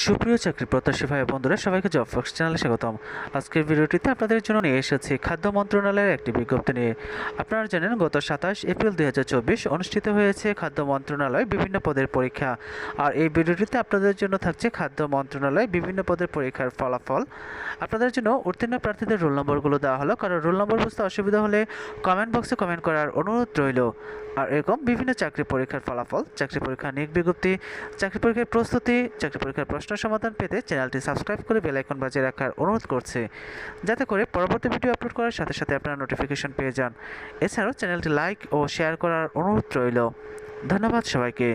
সুপ্রিয় চাকরি প্রত্যাশী ভাই বন্ধুরা, সবাইকে জব ফক্স চ্যানেলে স্বাগতম। আজকের ভিডিওটিতে আপনাদের জন্য নিয়ে এসেছি খাদ্য মন্ত্রণালয়ের একটি বিজ্ঞপ্তি নিয়ে। আপনারা জানেন গত 27 এপ্রিল 2024 অনুষ্ঠিত হয়েছে খাদ্য মন্ত্রণালয় বিভিন্ন পদের পরীক্ষা। আর এই ভিডিওটিতে আপনাদের জন্য থাকছে খাদ্য মন্ত্রণালয় বিভিন্ন পদের পরীক্ষার ফলাফল। আপনাদের জন্য উত্তীর্ণ প্রার্থীদের রোল নম্বরগুলো দেওয়া হলো। কারণ রোল নম্বর বুঝতে অসুবিধা হলে কমেন্ট বক্সে কমেন্ট করার অনুরোধ রইল। আর এরকম বিভিন্ন চাকরি পরীক্ষার ফলাফল, চাকরি পরীক্ষার নিয়োগ বিজ্ঞপ্তি, চাকরি পরীক্ষার প্রস্তুতি, চাকরি পরীক্ষার প্রশ্ন সমাধান পেতে চ্যানেলটি সাবস্ক্রাইব করে বেল আইকন বাজিয়ে রাখার অনুরোধ করছে, যাতে করে পরবর্তী ভিডিও আপলোড করার সাথে সাথে আপনারা নোটিফিকেশন পেয়ে যান। এছাড়াও চ্যানেলটি লাইক ও শেয়ার করার অনুরোধ রইল। ধন্যবাদ সবাইকে।